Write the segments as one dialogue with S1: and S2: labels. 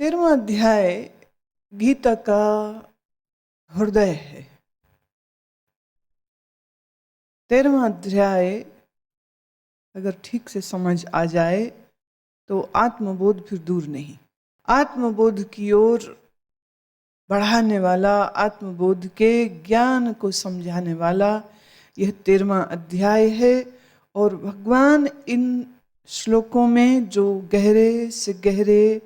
S1: 13वां अध्याय गीता का हृदय है। 13वां अध्याय अगर ठीक से समझ आ जाए तो आत्मबोध फिर दूर नहीं, आत्मबोध की ओर बढ़ाने वाला, आत्मबोध के ज्ञान को समझाने वाला यह 13वां अध्याय है। और भगवान इन श्लोकों में जो गहरे से गहरे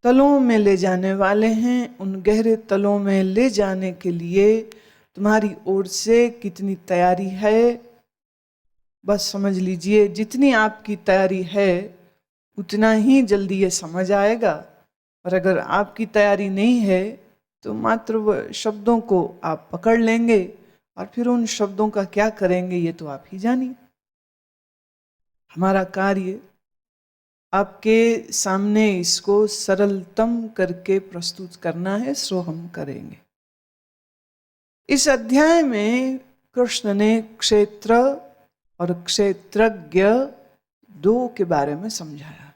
S1: तलों में ले जाने वाले हैं, उन गहरे तलों में ले जाने के लिए तुम्हारी ओर से कितनी तैयारी है बस समझ लीजिए। जितनी आपकी तैयारी है उतना ही जल्दी ये समझ आएगा। और अगर आपकी तैयारी नहीं है तो मात्र वह शब्दों को आप पकड़ लेंगे और फिर उन शब्दों का क्या करेंगे ये तो आप ही जानिए। हमारा कार्य आपके सामने इसको सरलतम करके प्रस्तुत करना है, सो हम करेंगे। इस अध्याय में कृष्ण ने क्षेत्र और क्षेत्रज्ञ दो के बारे में समझाया।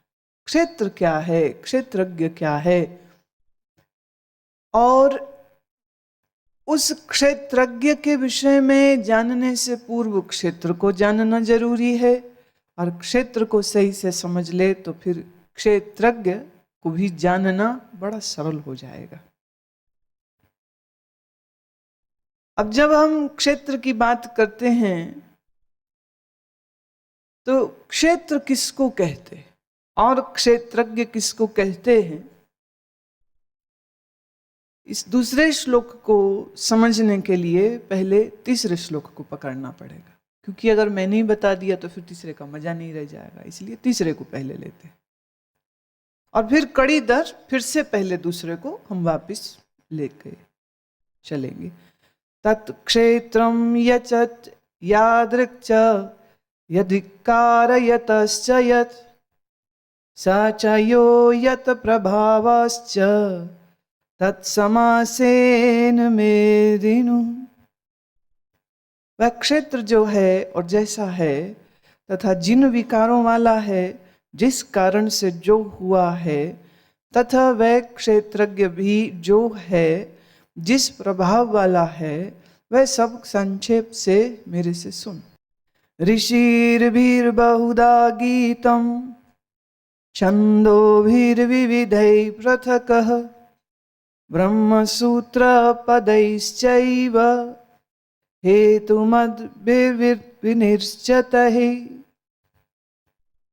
S1: क्षेत्र क्या है, क्षेत्रज्ञ क्या है, और उस क्षेत्रज्ञ के विषय में जानने से पूर्व क्षेत्र को जानना जरूरी है। और क्षेत्र को सही से समझ ले तो फिर क्षेत्रज्ञ को भी जानना बड़ा सरल हो जाएगा। अब जब हम क्षेत्र की बात करते हैं तो क्षेत्र किसको कहते हैं और क्षेत्रज्ञ किसको कहते हैं, इस दूसरे श्लोक को समझने के लिए पहले तीसरे श्लोक को पकड़ना पड़ेगा। क्योंकि अगर मैं नहीं बता दिया तो फिर तीसरे का मजा नहीं रह जाएगा, इसलिए तीसरे को पहले लेते हैं और फिर कड़ी दर फिर से पहले दूसरे को हम वापस लेके चलेंगे। तत्क्षेत्रम यचत यादृक् च यदिकारयतश्च यत् स च यो यत् प्रभावश्च तत्समासेन मेदिनु। वह क्षेत्र जो है और जैसा है तथा जिन विकारों वाला है, जिस कारण से जो हुआ है, तथा वह क्षेत्रज्ञ भी जो है जिस प्रभाव वाला है, वह सब संक्षेप से मेरे से सुन। ऋषिर्भिर्बहुधा गीतम छंदोभिर्विविधैः पृथक् ब्रह्मसूत्र पदैश्चैव हेतुमद्भिर्विनिश्चितैः।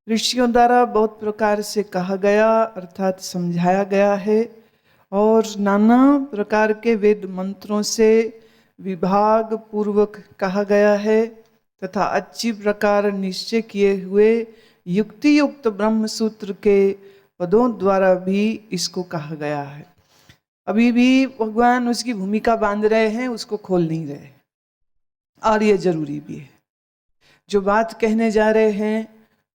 S1: ऋषियों द्वारा बहुत प्रकार से कहा गया अर्थात समझाया गया है, और नाना प्रकार के वेद मंत्रों से विभाग पूर्वक कहा गया है, तथा अच्छी प्रकार निश्चय किए हुए युक्ति युक्त ब्रह्म सूत्र के पदों द्वारा भी इसको कहा गया है। अभी भी भगवान उसकी भूमिका बांध रहे हैं, उसको खोल नहीं रहे, और ये जरूरी भी है। जो बात कहने जा रहे हैं,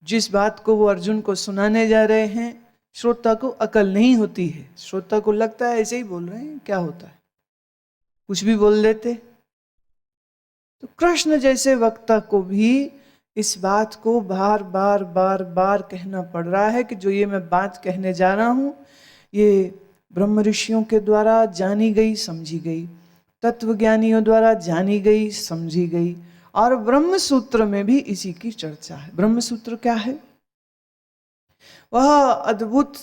S1: जिस बात को वो अर्जुन को सुनाने जा रहे हैं, श्रोता को अकल नहीं होती है। श्रोता को लगता है ऐसे ही बोल रहे हैं, क्या होता है, कुछ भी बोल देते। तो कृष्ण जैसे वक्ता को भी इस बात को बार बार बार बार कहना पड़ रहा है कि जो ये मैं बात कहने जा रहा हूँ, ये ब्रह्म ऋषियों के द्वारा जानी गई, समझी गई, तत्वज्ञानियों द्वारा जानी गई, समझी गई, और ब्रह्म सूत्र में भी इसी की चर्चा है। ब्रह्म सूत्र क्या है? वह अद्भुत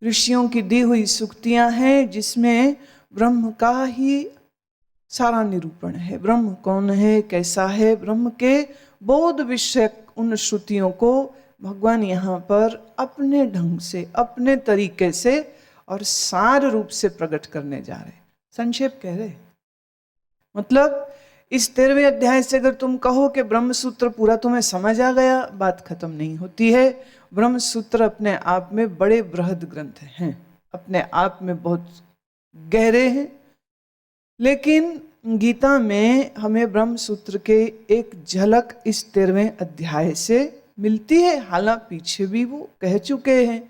S1: ऋषियों की दी हुई सूक्तियां हैं जिसमें ब्रह्म का ही सारा निरूपण है। ब्रह्म कौन है, कैसा है, ब्रह्म के बोध विषयक उन श्रुतियों को भगवान यहाँ पर अपने ढंग से, अपने तरीके से और सार रूप से प्रकट करने जा रहे। संक्षेप कह रहे, मतलब इस 13वें अध्याय से अगर तुम कहो कि ब्रह्म सूत्र पूरा तुम्हें समझ आ गया, बात खत्म नहीं होती है। ब्रह्म सूत्र अपने आप में बड़े बृहद ग्रंथ हैं, अपने आप में बहुत गहरे हैं, लेकिन गीता में हमें ब्रह्म सूत्र के एक झलक इस 13वें अध्याय से मिलती है। हालांकि पीछे भी वो कह चुके हैं,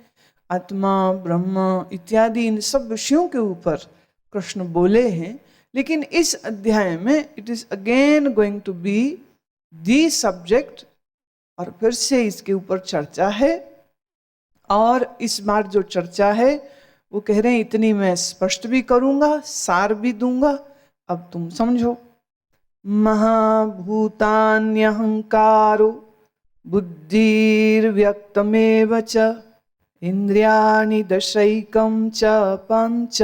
S1: आत्मा, ब्रह्म इत्यादि इन सब विषयों के ऊपर कृष्ण बोले हैं, लेकिन इस अध्याय में it is again going to be the subject, और फिर से इसके ऊपर चर्चा है। और इस बार जो चर्चा है वो कह रहे हैं इतनी मैं स्पष्ट भी करूंगा, सार भी दूंगा, अब तुम समझो। महाभूतान्यहंकारो बुद्धिर्व्यक्तमेव च इंद्रियाणि दशैकं च पंच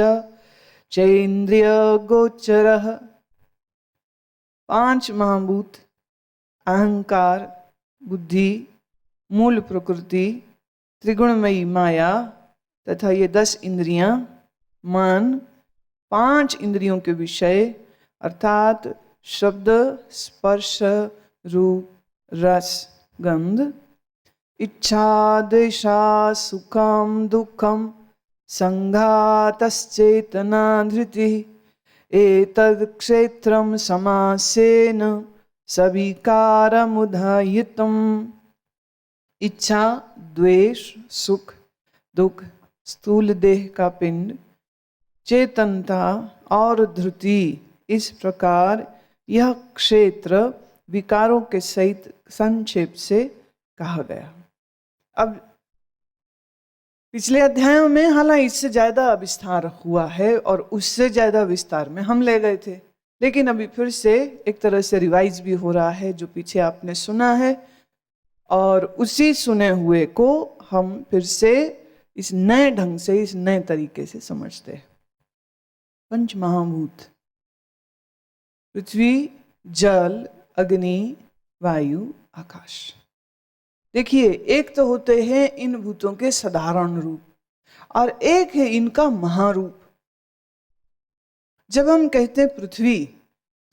S1: चेन्द्रिय गोचरः। पांच महाभूत, अहंकार, बुद्धि, मूल प्रकृति, त्रिगुणमयी माया तथा ये 10 इंद्रियां, मन, 5 इंद्रियों के विषय अर्थात शब्द, स्पर्श, रूप, रस, गंध, इच्छा, द्वेषा, सुखम, दुखम, संघातश्चेतना, धृति, एतद् क्षेत्रम समासेन सविकारमुदायितम्। इच्छा, द्वेष, सुख, दुख, स्थूल देह का पिंड, चेतनता और धृति, इस प्रकार यह क्षेत्र विकारों के सहित संक्षेप से कहा गया। अब पिछले अध्यायों में हालांकि इससे ज्यादा विस्तार हुआ है और उससे ज्यादा विस्तार में हम ले गए थे, लेकिन अभी फिर से एक तरह से रिवाइज भी हो रहा है जो पीछे आपने सुना है, और उसी सुने हुए को हम फिर से इस नए ढंग से, इस नए तरीके से समझते हैं। पंच महाभूत, पृथ्वी, जल, अग्नि, वायु, आकाश। देखिए, एक तो होते हैं इन भूतों के साधारण रूप और एक है इनका महारूप। जब हम कहते हैं पृथ्वी,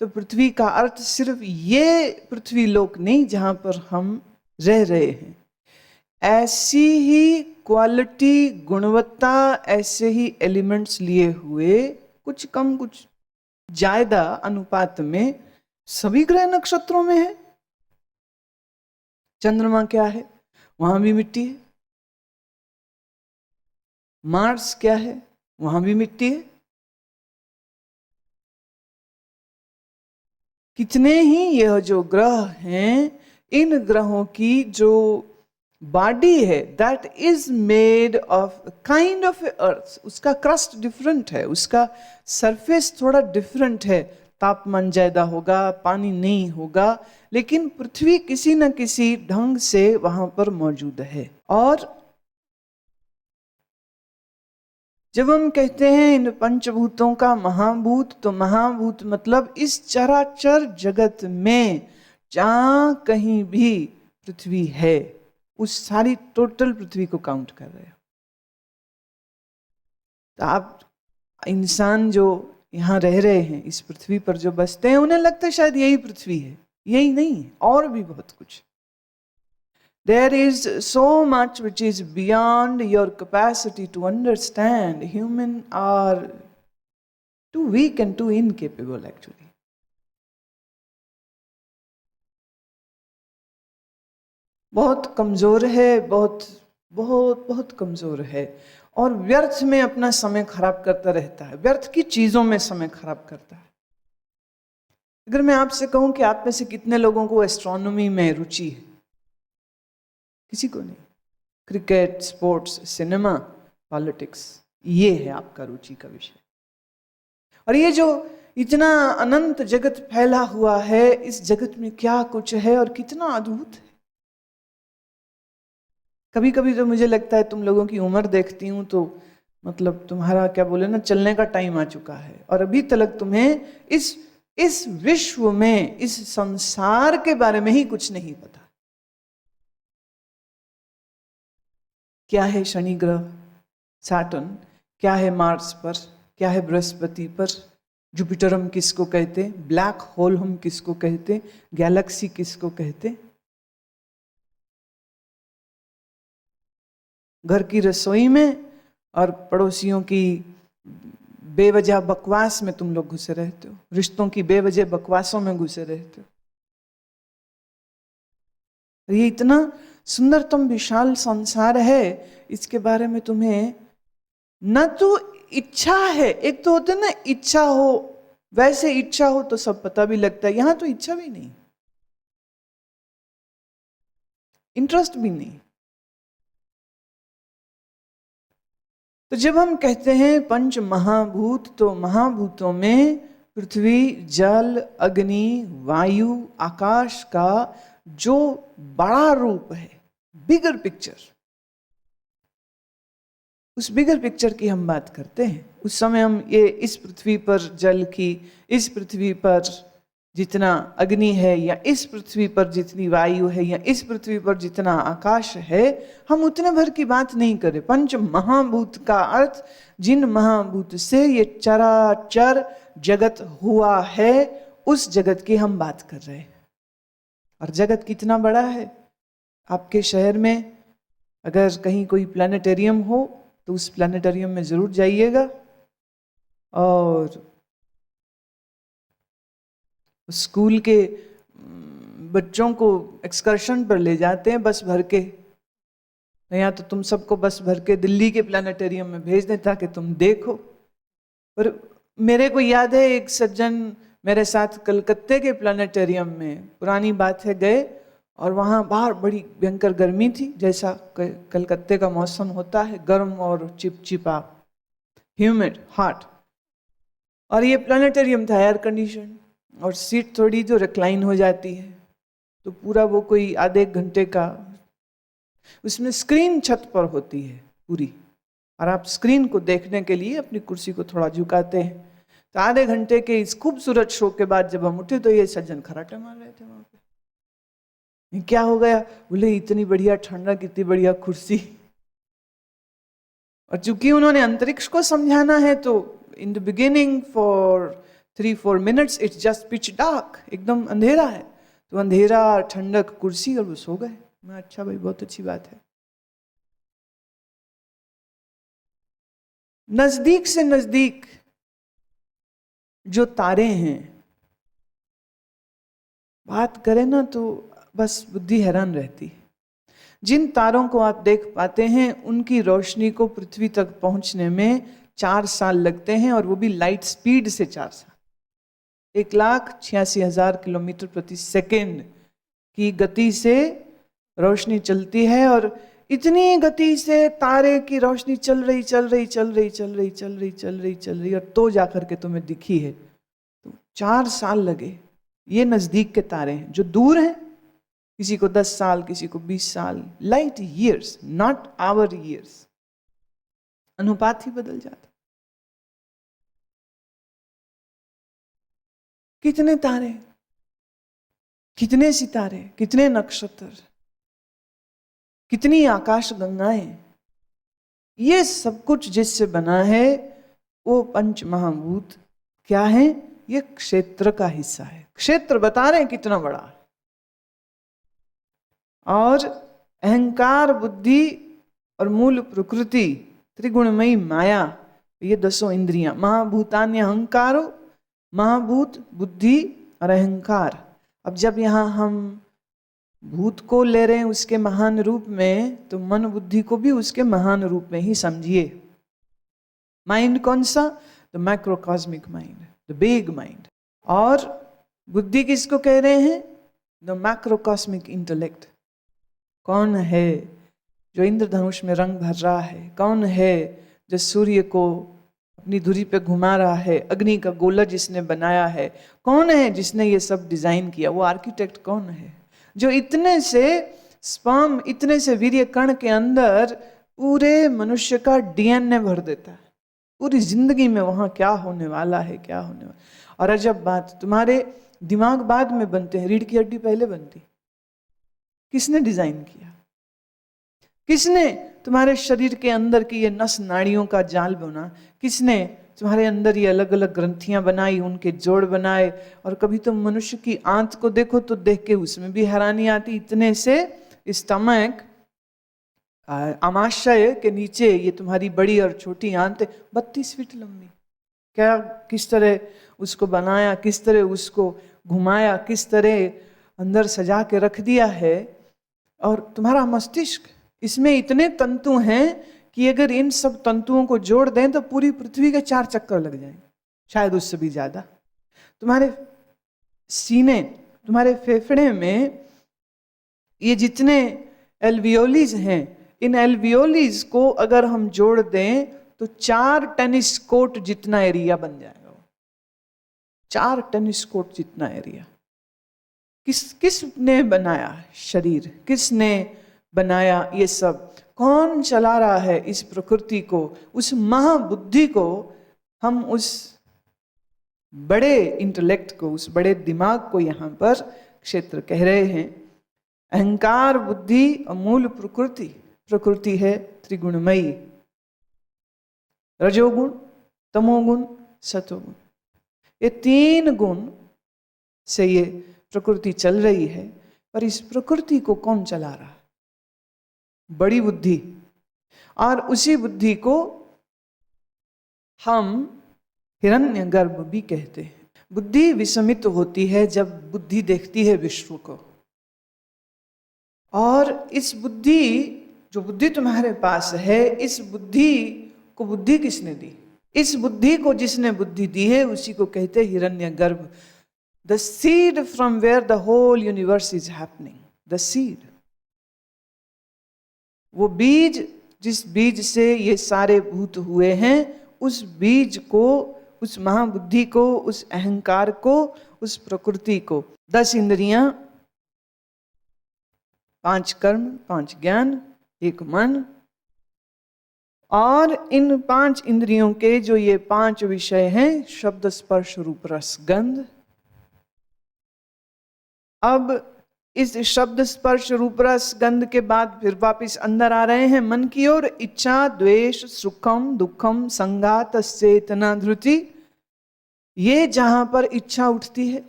S1: तो पृथ्वी का अर्थ सिर्फ ये पृथ्वी लोक नहीं जहां पर हम रह रहे हैं, ऐसी ही क्वालिटी, गुणवत्ता, ऐसे ही एलिमेंट्स लिए हुए कुछ कम कुछ ज्यादा अनुपात में सभी ग्रह नक्षत्रों में है। चंद्रमा क्या है? वहां भी मिट्टी है। मार्स क्या है? वहां भी मिट्टी है। कितने ही यह जो ग्रह हैं, इन ग्रहों की जो बॉडी है that is made of kind of earth, उसका क्रस्ट डिफरेंट है, उसका सरफेस थोड़ा डिफरेंट है, तापमान ज्यादा होगा, पानी नहीं होगा, लेकिन पृथ्वी किसी न किसी ढंग से वहां पर मौजूद है। और जब हम कहते हैं इन पंचभूतों का महाभूत, तो महाभूत मतलब इस चराचर जगत में जहां कहीं भी पृथ्वी है, उस सारी टोटल पृथ्वी को काउंट कर रहे हो। तो आप इंसान जो यहाँ रह रहे हैं, इस पृथ्वी पर जो बसते हैं, उन्हें लगता है शायद यही पृथ्वी है। यही नहीं, और भी बहुत कुछ। There is so much which is beyond your capacity to understand. Human are too weak and too incapable actually. बहुत कमजोर है, बहुत बहुत बहुत कमजोर है, और व्यर्थ में अपना समय खराब करता रहता है, व्यर्थ की चीजों में समय खराब करता है। अगर मैं आपसे कहूं कि आप में से कितने लोगों को एस्ट्रोनॉमी में रुचि है? किसी को नहीं। क्रिकेट, स्पोर्ट्स, सिनेमा, पॉलिटिक्स, ये है आपका रुचि का विषय। और ये जो इतना अनंत जगत फैला हुआ है, इस जगत में क्या कुछ है और कितना अद्भुत है। कभी कभी तो मुझे लगता है तुम लोगों की उम्र देखती हूं तो मतलब तुम्हारा क्या बोले ना, चलने का टाइम आ चुका है, और अभी तक तुम्हें इस विश्व में, इस संसार के बारे में ही कुछ नहीं पता। क्या है शनि ग्रह, सैटर्न, क्या है मार्स पर, क्या है बृहस्पति पर, जुपिटर हम किसको कहते, ब्लैक होल हम किसको कहते, गैलेक्सी किसको कहते। घर की रसोई में और पड़ोसियों की बेवजह बकवास में तुम लोग घुसे रहते हो, रिश्तों की बेवजह बकवासों में घुसे रहते हो। ये इतना सुंदरतम विशाल संसार है, इसके बारे में तुम्हें न तो इच्छा है, एक तो होते ना इच्छा हो, वैसे इच्छा हो तो सब पता भी लगता है, यहां तो इच्छा भी नहीं, इंटरेस्ट भी नहीं। तो जब हम कहते हैं पंच महाभूत, तो महाभूतों में पृथ्वी, जल, अग्नि, वायु, आकाश का जो बड़ा रूप है, बिगर पिक्चर, उस बिगर पिक्चर की हम बात करते हैं। उस समय हम ये इस पृथ्वी पर जल की, इस पृथ्वी पर जितना अग्नि है, या इस पृथ्वी पर जितनी वायु है, या इस पृथ्वी पर जितना आकाश है, हम उतने भर की बात नहीं करें। पंच महाभूत का अर्थ जिन महाभूत से ये चराचर जगत हुआ है, उस जगत की हम बात कर रहे हैं। और जगत कितना बड़ा है। आपके शहर में अगर कहीं कोई प्लानिटेरियम हो तो उस प्लानिटेरियम में जरूर जाइएगा, और स्कूल के बच्चों को एक्सकर्शन पर ले जाते हैं बस भर के, या तो तुम सबको बस भर के दिल्ली के प्लानिटेरियम में भेज दें ताकि तुम देखो। पर मेरे को याद है एक सज्जन मेरे साथ कलकत्ते के प्लानिटेरियम में, पुरानी बात है, गए, और वहाँ बाहर बड़ी भयंकर गर्मी थी, जैसा कलकत्ते का मौसम होता है, गर्म और चिपचिपा, ह्यूमिड, हॉट। और ये प्लानिटेरियम था एयर कंडीशन, और सीट थोड़ी जो रिक्लाइन हो जाती है, तो पूरा वो कोई आधे घंटे का, उसमें स्क्रीन छत पर होती है पूरी, और आप स्क्रीन को देखने के लिए अपनी कुर्सी को थोड़ा झुकाते हैं। तो आधे घंटे के इस खूबसूरत शो के बाद जब हम उठे तो ये सज्जन खर्राटे मार रहे थे वहां पे। क्या हो गया? बोले इतनी बढ़िया ठंडक, इतनी बढ़िया कुर्सी। और चूंकि उन्होंने अंतरिक्ष को समझाना है, तो in the beginning for 3-4 minutes it's just pitch dark, एकदम अंधेरा है, तो अंधेरा, ठंडक, कुर्सी, और वो सो गए। मैं अच्छा भाई, बहुत अच्छी बात है। नजदीक से नजदीक जो तारे हैं, बात करें ना तो बस बुद्धि हैरान रहती है। जिन तारों को आप देख पाते हैं उनकी रोशनी को पृथ्वी तक पहुंचने में 4 साल लगते हैं, और वो भी लाइट स्पीड से 4 साल, 1,86,000 किलोमीटर प्रति सेकेंड की गति से रोशनी चलती है। और इतनी गति से तारे की रोशनी चल रही, और तो जाकर के तुम्हें दिखी है। तो 4 साल लगे। ये नजदीक के तारे हैं। जो दूर हैं, किसी को 10 साल, किसी को 20 साल, light years, not our years, अनुपात ही बदल जाता। कितने तारे, कितने सितारे, कितने नक्षत्र, कितनी आकाश गंगाएं, ये सब कुछ जिससे बना है वो पंच महाभूत क्या है? ये क्षेत्र का हिस्सा है। क्षेत्र बता रहे हैं कितना बड़ा है। और अहंकार, बुद्धि और मूल प्रकृति, त्रिगुणमयी माया, ये 10 इंद्रियां, महाभूतान्य अहंकारो, महाभूत, बुद्धि और अहंकार। अब जब यहाँ हम भूत को ले रहे हैं उसके महान रूप में, तो मन बुद्धि को भी उसके महान रूप में ही समझिए। माइंड कौन सा? The macrocosmic mind, the big mind. और बुद्धि किसको कह रहे हैं? The macrocosmic intellect. कौन है जो इंद्रधनुष में रंग भर रहा है? कौन है जो सूर्य को अपनी धुरी पे घुमा रहा है? अग्नि का गोला जिसने बनाया है? कौन है जिसने ये सब डिजाइन किया? वो आर्किटेक्ट कौन है जो इतने से स्पर्म, इतने से वीर्य कण के अंदर पूरे मनुष्य का डीएनए भर देता है? पूरी जिंदगी में वहां क्या होने वाला है, क्या होने वाला। और अजब बात, तुम्हारे दिमाग बाद में बनते हैं, रीढ़ की हड्डी पहले बनती। किसने डिजाइन किया? किसने तुम्हारे शरीर के अंदर की ये नस नाड़ियों का जाल बना? किसने तुम्हारे अंदर ये अलग अलग ग्रंथियां बनाई, उनके जोड़ बनाए? और कभी तुम मनुष्य की आंत को देखो तो देख के उसमें भी हैरानी आती, इतने से स्टमक, आमाशय के नीचे ये तुम्हारी बड़ी और छोटी आंत 32 फीट लंबी। क्या, किस तरह उसको बनाया, किस तरह उसको घुमाया, किस तरह अंदर सजा के रख दिया है। और तुम्हारा मस्तिष्क, इसमें इतने तंतु हैं कि अगर इन सब तंतुओं को जोड़ दें तो पूरी पृथ्वी के 4 चक्कर लग जाएंगे, शायद उससे भी ज्यादा। तुम्हारे सीने, तुम्हारे फेफड़े में ये जितने एल्वियोलीज हैं, इन एल्वियोलीज को अगर हम जोड़ दें तो 4 टेनिस कोर्ट जितना एरिया बन जाएगा। 4 टेनिस कोर्ट जितना एरिया। किसने बनाया शरीर? किसने बनाया ये सब? कौन चला रहा है इस प्रकृति को? उस महाबुद्धि को हम उस बड़े इंटेलेक्ट को, उस बड़े दिमाग को यहाँ पर क्षेत्र कह रहे हैं। अहंकार, बुद्धि और मूल प्रकृति। प्रकृति है त्रिगुणमयी, रजोगुण, तमोगुण, सतोगुण। ये 3 गुण से ये प्रकृति चल रही है। पर इस प्रकृति को कौन चला रहा है? बड़ी बुद्धि। और उसी बुद्धि को हम हिरण्यगर्भ भी कहते हैं। बुद्धि विस्मित होती है जब बुद्धि देखती है विश्व को। और इस बुद्धि, जो बुद्धि तुम्हारे पास है, इस बुद्धि को बुद्धि किसने दी? इस बुद्धि को जिसने बुद्धि दी है उसी को कहते हैं हिरण्यगर्भ। The seed from where the whole universe is happening. The seed, वो बीज, जिस बीज से ये सारे भूत हुए हैं, उस बीज को, उस महाबुद्धि को, उस अहंकार को, उस प्रकृति को। 10 इंद्रियां, 5 कर्म, 5 ज्ञान, 1 मन। और इन 5 इंद्रियों के जो ये 5 विषय हैं, शब्द, स्पर्श, रूप, रस, गंध। अब इस शब्द, स्पर्श, रूप, रस, गंध के बाद फिर वापिस अंदर आ रहे हैं मन की ओर। इच्छा, द्वेष, सुखम, दुखम, संघात, चेतना, धृति। ये जहां पर इच्छा उठती है,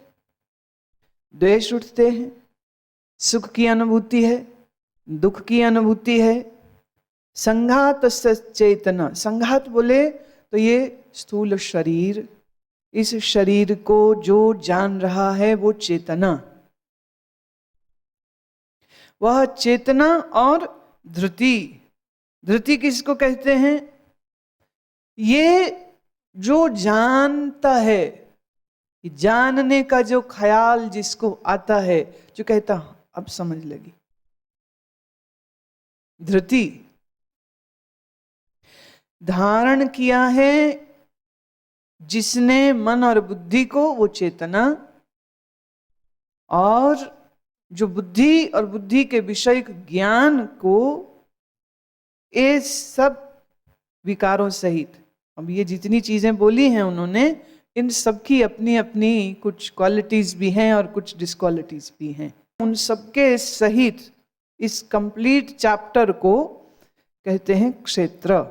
S1: द्वेष उठते हैं, सुख की अनुभूति है, दुख की अनुभूति है। संघात चेतना, संघात बोले तो ये स्थूल शरीर, इस शरीर को जो जान रहा है वो चेतना, वह चेतना। और धृति, धृति किसको कहते हैं? ये जो जानता है, जानने का जो ख्याल जिसको आता है, जो कहता अब समझ लगी, धृति। धारण किया है जिसने मन और बुद्धि को, वो चेतना। और जो बुद्धि और बुद्धि के विषय ज्ञान को, ये सब विकारों सहित, अब ये जितनी चीजें बोली हैं उन्होंने, इन सबकी अपनी अपनी कुछ क्वालिटीज भी हैं और कुछ डिसक्वालिटीज भी हैं। उन सबके सहित इस कंप्लीट चैप्टर को कहते हैं क्षेत्र।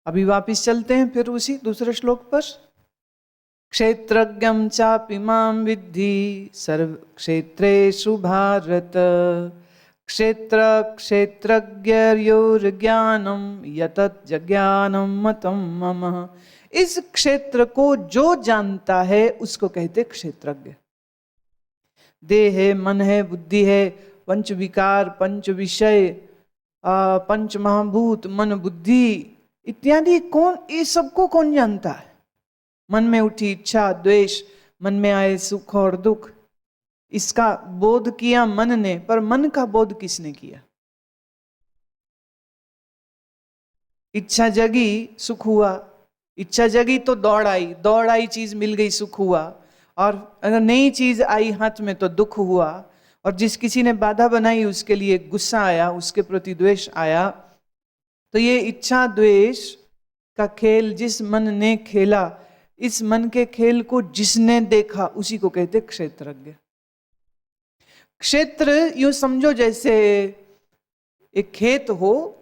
S1: अभी वापिस चलते हैं फिर उसी दूसरे श्लोक पर। क्षेत्रज्ञं चापि मां विद्धि सर्व क्षेत्रेषु भारत। क्षेत्र क्षेत्रज्ञयोर्ज्ञानं यतत् ज्ञानं मतं मम। इस क्षेत्र को जो जानता है उसको कहते क्षेत्रज्ञ। देह है, मन है, बुद्धि है, पंच विकार, पंच विषय, पंच महाभूत, मन, बुद्धि इत्यादि, कौन, ये सबको कौन जानता है? मन में उठी इच्छा, द्वेष, मन में आए सुख और दुख, इसका बोध किया मन ने। पर मन का बोध किसने किया? इच्छा जगी, सुख हुआ। इच्छा जगी तो दौड़ आई, दौड़ आई, चीज मिल गई, सुख हुआ। और अगर नई चीज आई हाथ में तो दुख हुआ। और जिस किसी ने बाधा बनाई उसके लिए गुस्सा आया, उसके प्रति द्वेष आया। तो ये इच्छा द्वेष का खेल जिस मन ने खेला, इस मन के खेल को जिसने देखा, उसी को कहते क्षेत्रज्ञ। क्षेत्र यूं समझो जैसे एक खेत हो,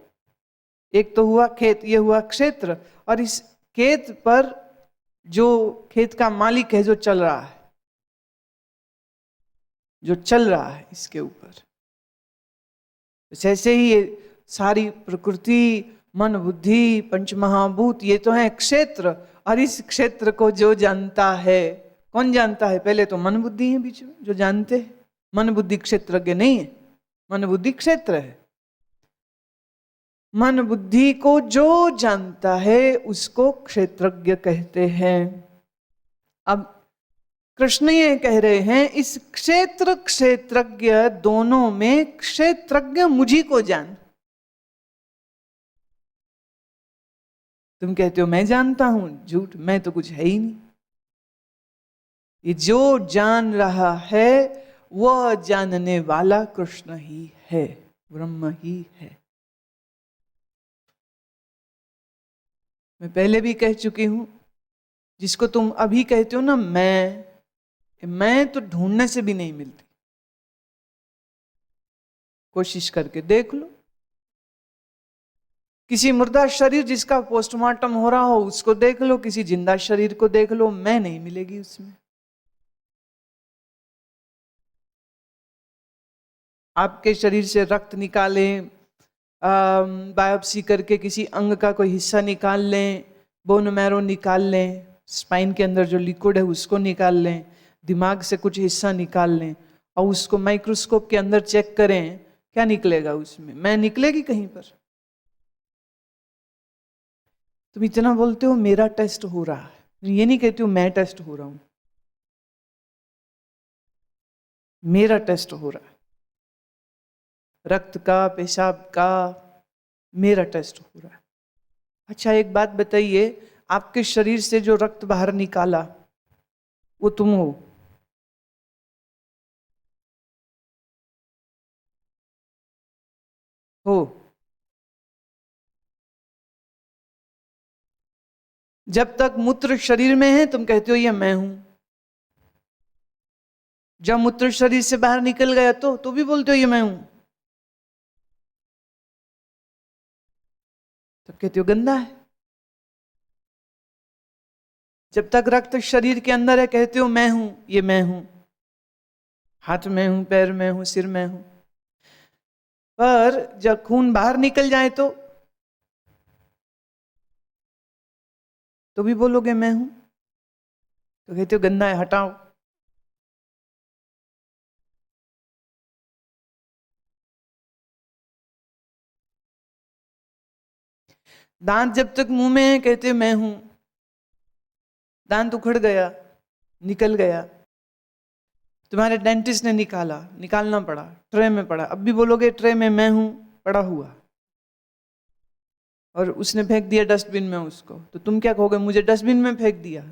S1: एक तो हुआ खेत, ये हुआ क्षेत्र। और इस खेत पर जो खेत का मालिक है, जो चल रहा है, जो चल रहा है इसके ऊपर, जैसे ही ये सारी प्रकृति, मन, बुद्धि, पंचमहाभूत, ये तो है क्षेत्र। और इस क्षेत्र को जो जानता है, कौन जानता है? पहले तो मन बुद्धि है बीच में जो जानते हैं। मन बुद्धि क्षेत्रज्ञ नहीं है, मन बुद्धि क्षेत्र है। मन बुद्धि को जो जानता है उसको क्षेत्रज्ञ कहते हैं। अब कृष्ण ये कह रहे हैं, इस क्षेत्र क्षेत्रज्ञ दोनों में क्षेत्रज्ञ मुझी को जान। तुम कहते हो मैं जानता हूं, झूठ, मैं तो कुछ है ही नहीं। ये जो जान रहा है वह जानने वाला कृष्ण ही है, ब्रह्म ही है। मैं पहले भी कह चुकी हूं, जिसको तुम अभी कहते हो ना मैं तो ढूंढने से भी नहीं मिलती। कोशिश करके देख लो। किसी मुर्दा शरीर जिसका पोस्टमार्टम हो रहा हो उसको देख लो, किसी जिंदा शरीर को देख लो, मैं नहीं मिलेगी उसमें। आपके शरीर से रक्त निकालें, बायोप्सी करके किसी अंग का कोई हिस्सा निकाल लें, बोन मैरो निकाल लें, स्पाइन के अंदर जो लिक्विड है उसको निकाल लें, दिमाग से कुछ हिस्सा निकाल लें और उसको माइक्रोस्कोप के अंदर चेक करें, क्या निकलेगा उसमें? मैं निकलेगी कहीं पर? तुम इतना बोलते हो मेरा टेस्ट हो रहा है, ये नहीं कहते हो मैं टेस्ट हो रहा हूं, मेरा टेस्ट हो रहा है, रक्त का, पेशाब का, मेरा टेस्ट हो रहा है। अच्छा एक बात बताइए, आपके शरीर से जो रक्त बाहर निकाला वो तुम हो? जब तक मूत्र शरीर में है तुम कहते हो ये मैं हूं, जब मूत्र शरीर से बाहर निकल गया तो भी बोलते हो ये मैं हूं, तब कहते हो गंदा है। जब तक रक्त शरीर के अंदर है कहते हो मैं हूं, ये मैं हूं, हाथ में हूं, पैर में हूं, सिर में हूं। पर जब खून बाहर निकल जाए तो भी बोलोगे मैं हूं, तो कहते हो गंदा है, हटाओ। दांत जब तक मुंह में है कहते मैं हूं, दांत उखड़ गया, निकल गया, तुम्हारे डेंटिस्ट ने निकालना पड़ा, ट्रे में पड़ा, अब भी बोलोगे ट्रे में मैं हूं पड़ा हुआ, और उसने फेंक दिया डस्टबिन में उसको, तो तुम क्या कहोगे? मुझे डस्टबिन में फेंक दिया।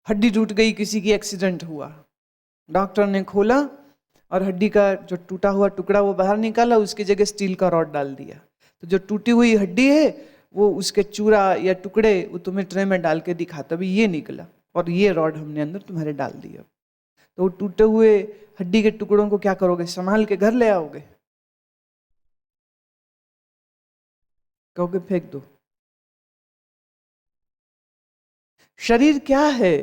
S1: हड्डी टूट गई, किसी की एक्सीडेंट हुआ, डॉक्टर ने खोला और हड्डी का जो टूटा हुआ टुकड़ा वो बाहर निकाला, उसकी जगह स्टील का रॉड डाल दिया, तो जो टूटी हुई हड्डी है वो उसके चूरा या टुकड़े वो तुम्हें ट्रे में डाल के दिखाता, भी ये निकला और ये रॉड हमने अंदर तुम्हारे डाल दिया। तो वो टूटे हुए हड्डी के टुकड़ों को क्या करोगे? संभाल के घर ले आओगे? कहोगे फेंक दो? शरीर क्या है?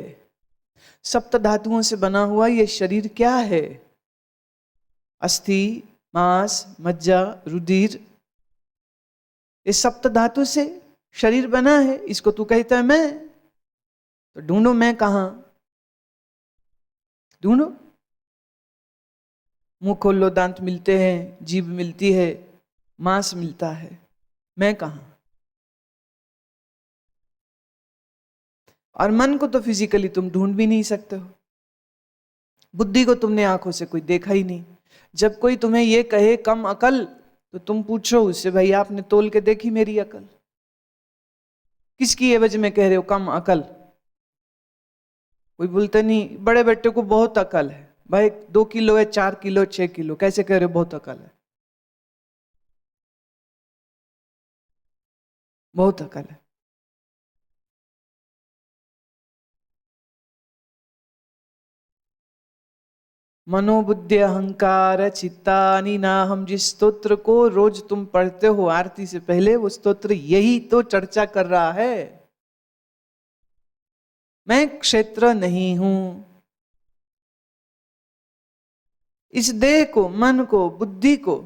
S1: सप्त धातुओं से बना हुआ ये शरीर क्या है? अस्थि, मांस, मज्जा, रुधिर, इस सप्त धातु से शरीर बना है। इसको तू कहता है मैं, तो ढूंढो मैं कहां? ढूंढो, मुंह खोल लो, दांत मिलते हैं, जीभ मिलती है, मांस मिलता है, मैं कहां? और मन को तो फिजिकली तुम ढूंढ भी नहीं सकते हो, बुद्धि को तुमने आंखों से कोई देखा ही नहीं। जब कोई तुम्हें ये कहे कम अकल, तो तुम पूछो उससे, भाई आपने तोल के देखी मेरी अकल? किसकी एवज में कह रहे हो कम अकल? कोई बोलते नहीं बड़े बेटे को बहुत अकल है, भाई 2 किलो है, 4 किलो, 6 किलो, कैसे कह रहे हो बहुत अकल है? बहुत अकल है। मनोबुद्धि अहंकार चित्तानि नाहम, जिस स्तोत्र को रोज तुम पढ़ते हो आरती से पहले, वो स्तोत्र यही तो चर्चा कर रहा है। मैं क्षेत्र नहीं हूं। इस देह को, मन को, बुद्धि को,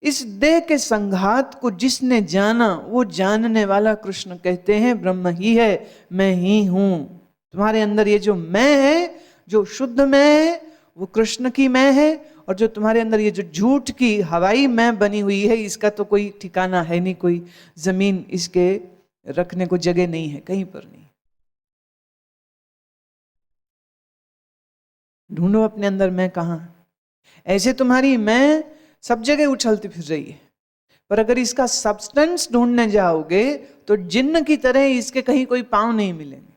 S1: इस देह के संघात को जिसने जाना वो जानने वाला कृष्ण कहते हैं ब्रह्म ही है, मैं ही हूं। तुम्हारे अंदर ये जो मैं है जो शुद्ध मैं है वो कृष्ण की मैं है, और जो तुम्हारे अंदर ये जो झूठ की हवाई मैं बनी हुई है, इसका तो कोई ठिकाना है नहीं, कोई जमीन इसके रखने को जगह नहीं है, कहीं पर नहीं। ढूंढो अपने अंदर मैं कहाँ। ऐसे तुम्हारी मैं सब जगह उछलती फिर रही है, पर अगर इसका सब्सटेंस ढूंढने जाओगे तो जिन्न की तरह इसके कहीं कोई पांव नहीं मिलेंगे।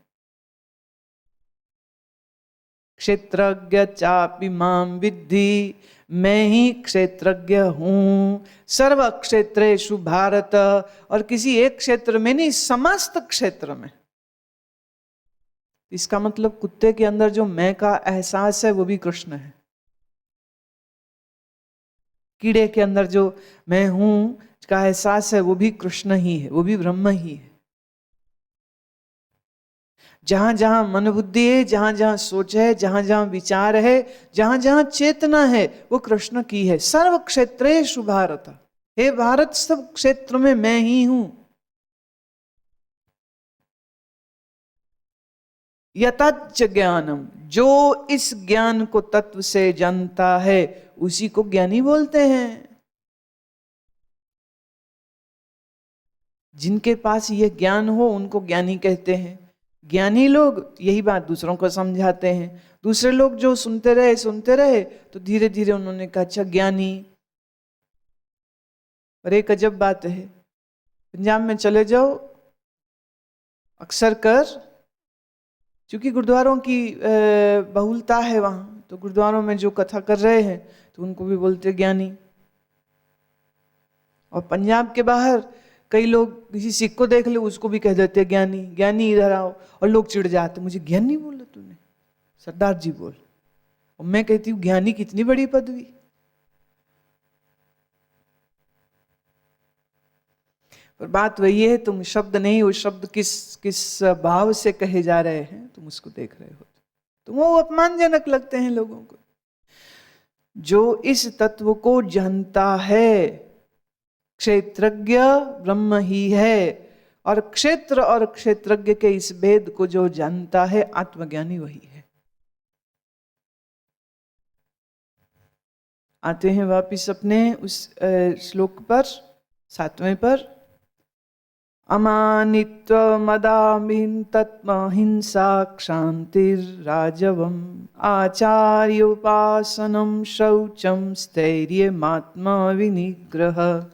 S1: क्षेत्रज्ञ चापि माम विद्धि, मैं ही क्षेत्रज्ञ हूं सर्व क्षेत्रेषु भारत, और किसी एक क्षेत्र में नहीं, समस्त क्षेत्र में। इसका मतलब कुत्ते के अंदर जो मैं का एहसास है वो भी कृष्ण है, कीड़े के अंदर जो मैं हूं का एहसास है वो भी कृष्ण ही है, वो भी ब्रह्म ही है। जहां जहां मन बुद्धि है, जहां जहां सोच है, जहां जहां विचार है, जहां जहां चेतना है, वो कृष्ण की है। सर्व क्षेत्रेषु भारत, हे भारत सब क्षेत्र में मैं ही हूं। यतच्च ज्ञानम, जो इस ज्ञान को तत्व से जानता है उसी को ज्ञानी बोलते हैं। जिनके पास ये ज्ञान हो उनको ज्ञानी कहते हैं। ज्ञानी लोग यही बात दूसरों को समझाते हैं। दूसरे लोग जो सुनते रहे तो धीरे धीरे उन्होंने कहा अच्छा ज्ञानी। और एक अजब बात है, पंजाब में चले जाओ अक्सर कर, क्योंकि गुरुद्वारों की बहुलता है वहां, तो गुरुद्वारों में जो कथा कर रहे हैं तो उनको भी बोलते ज्ञानी। और पंजाब के बाहर कई लोग किसी सिख को देख ले उसको भी कह देते ज्ञानी, ज्ञानी इधर आओ, और लोग चिढ़ जाते, मुझे ज्ञानी बोला तूने, सरदार जी बोल। और मैं कहती हूँ ज्ञानी कितनी बड़ी पदवी। पर बात वही है, तुम शब्द नहीं, वो शब्द किस भाव से कहे जा रहे हैं तुम उसको देख रहे हो, तो वो अपमानजनक लगते हैं लोगों को। जो इस तत्व को जानता है, क्षेत्रज्ञ ब्रह्म ही है, और क्षेत्र और क्षेत्रज्ञ के इस भेद को जो जानता है आत्मज्ञानी वही है। आते हैं वापिस अपने उस श्लोक पर, 7वें पर। अमानित्वमदामिन् तत्महिंसा क्षान्तिर्राजवम् आचार्योपासनं शौचं स्थैर्यमात्मविनिग्रह।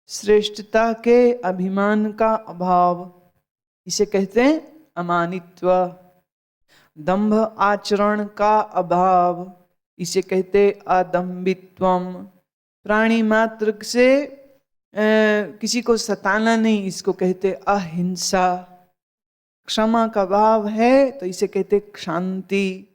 S1: श्रेष्ठता के अभिमान का अभाव, इसे कहते हैं अमानित्व। दंभ आचरण का अभाव, इसे कहते अदम्भित्वम। प्राणी मात्र से किसी को सताना नहीं, इसको कहते अहिंसा। क्षमा का भाव है तो इसे कहते क्षांति।